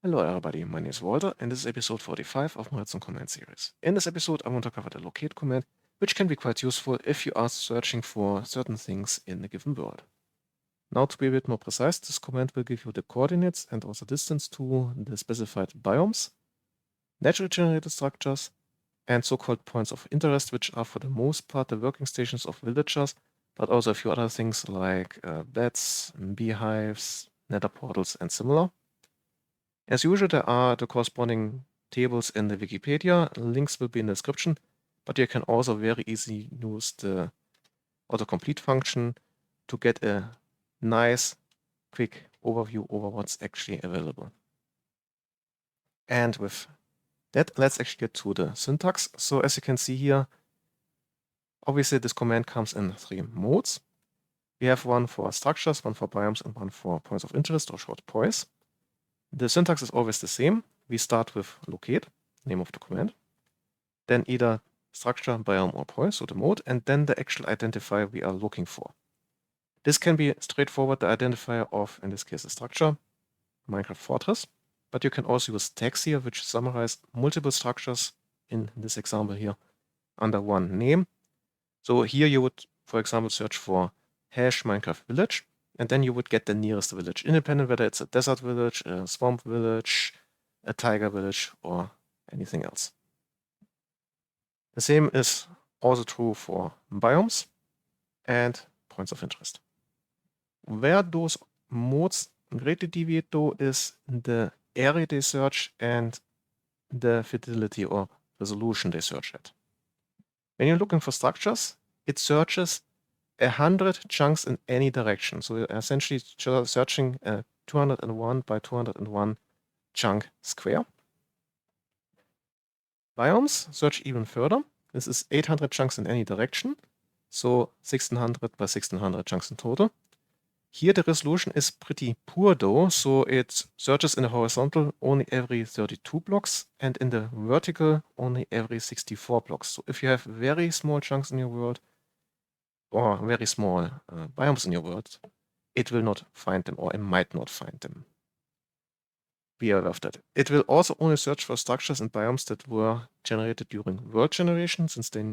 Hello everybody, my name is Walter and this is episode 45 of my Redstone Commands Series. In this episode I want to cover the locate command, which can be quite useful if you are searching for certain things in a given world. Now to be a bit more precise, this command will give you the coordinates and also distance to the specified biomes, naturally generated structures, and so-called points of interest, which are for the most part the working stations of villagers, but also a few other things like beds, beehives, nether portals, and similar. As usual, there are the corresponding tables in the Wikipedia. Links will be in the description, but you can also very easily use the autocomplete function to get a nice, quick overview over what's actually available. And with that, let's actually get to the syntax. So as you can see here, obviously this command comes in three modes. We have one for structures, one for biomes, and one for points of interest, or short POIs. The syntax is always the same. We start with locate, name of the command, then either structure, biome, or POI, so the mode, and then the actual identifier we are looking for. This can be straightforward, the identifier of, in this case, a structure, Minecraft Fortress, but you can also use tags here, which summarize multiple structures, in this example here, under one name. So here you would, for example, search for hash Minecraft village, and then you would get the nearest village, independent whether it's a desert village, a swamp village, a tiger village, or anything else. The same is also true for biomes and points of interest. Where those modes greatly deviate though is the area they search and the fidelity or resolution they search at. When you're looking for structures, it searches 100 chunks in any direction. So you're essentially searching a 201 by 201 chunk square. Biomes search even further. This is 800 chunks in any direction, so 1600 by 1600 chunks in total. Here the resolution is pretty poor though, so it searches in the horizontal only every 32 blocks and in the vertical only every 64 blocks. So if you have very small chunks in your world or very small biomes in your world, it will not find them or it might not find them. Be aware of that. It will also only search for structures and biomes that were generated during world generation, since they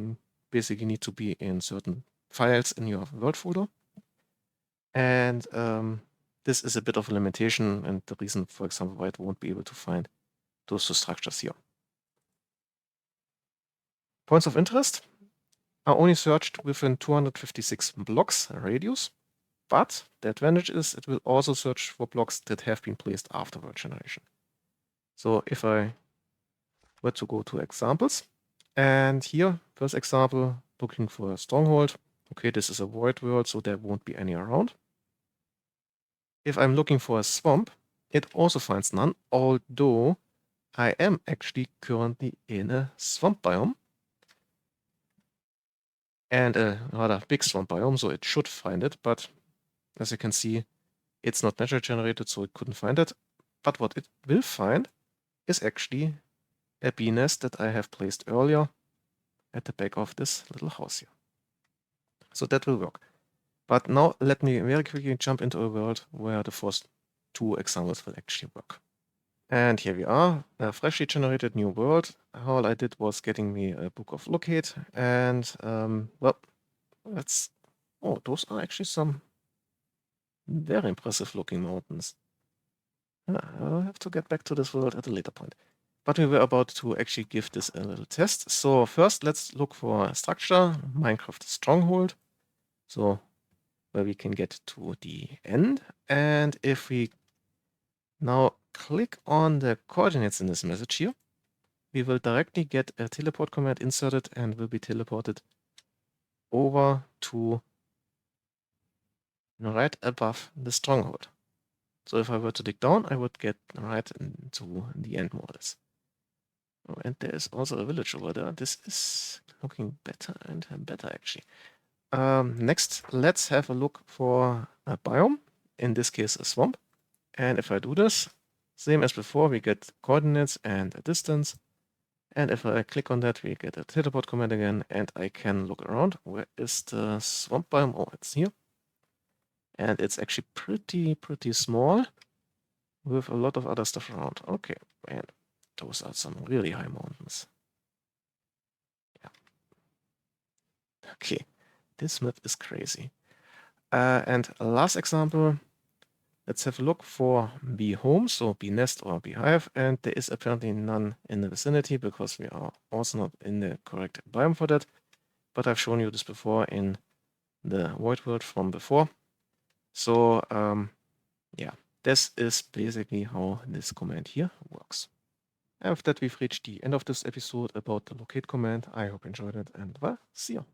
basically need to be in certain files in your world folder. And this is a bit of a limitation and the reason, for example, why it won't be able to find those two structures here. Points of interest are only searched within 256 blocks radius, but the advantage is it will also search for blocks that have been placed after world generation. So if I were to go to examples, and here, first example, looking for a stronghold. Okay, this is a void world, so there won't be any around. If I'm looking for a swamp, it also finds none, although I am actually currently in a swamp biome. And a rather big swamp biome, so it should find it, but as you can see, it's not naturally generated, so it couldn't find it. But what it will find is actually a bee nest that I have placed earlier at the back of this little house here. So that will work. But now let me very quickly jump into a world where the first two examples will actually work. And here we are, a freshly generated new world. All I did was getting me a book of locate, and well, let's. Oh, those are actually some very impressive looking mountains. I'll have to get back to this world at a later point. But we were about to actually give this a little test. So first, let's look for a structure, Minecraft Stronghold. So where we can get to the end. And if we now click on the coordinates in this message here, we will directly get a teleport command inserted and will be teleported over to right above the stronghold. So if I were to dig down, I would get right into the end models. Oh, and there is also a village over there. This is looking better and better actually. Next, let's have a look for a biome, in this case a swamp. And if I do this, same as before, we get coordinates and a distance. And if I click on that, we get a teleport command again, and I can look around. Where is the swamp biome? Oh, it's here. And it's actually pretty small. with a lot of other stuff around. Okay, and those are some really high mountains. Yeah. Okay, this map is crazy. And last example, let's have a look for Biome, so Nest or Beehive, and there is apparently none in the vicinity because we are also not in the correct biome for that. But I've shown you this before in the void world from before. So yeah, this is basically how this command here works. And with that, we've reached the end of this episode about the locate command. I hope you enjoyed it, and well, see you.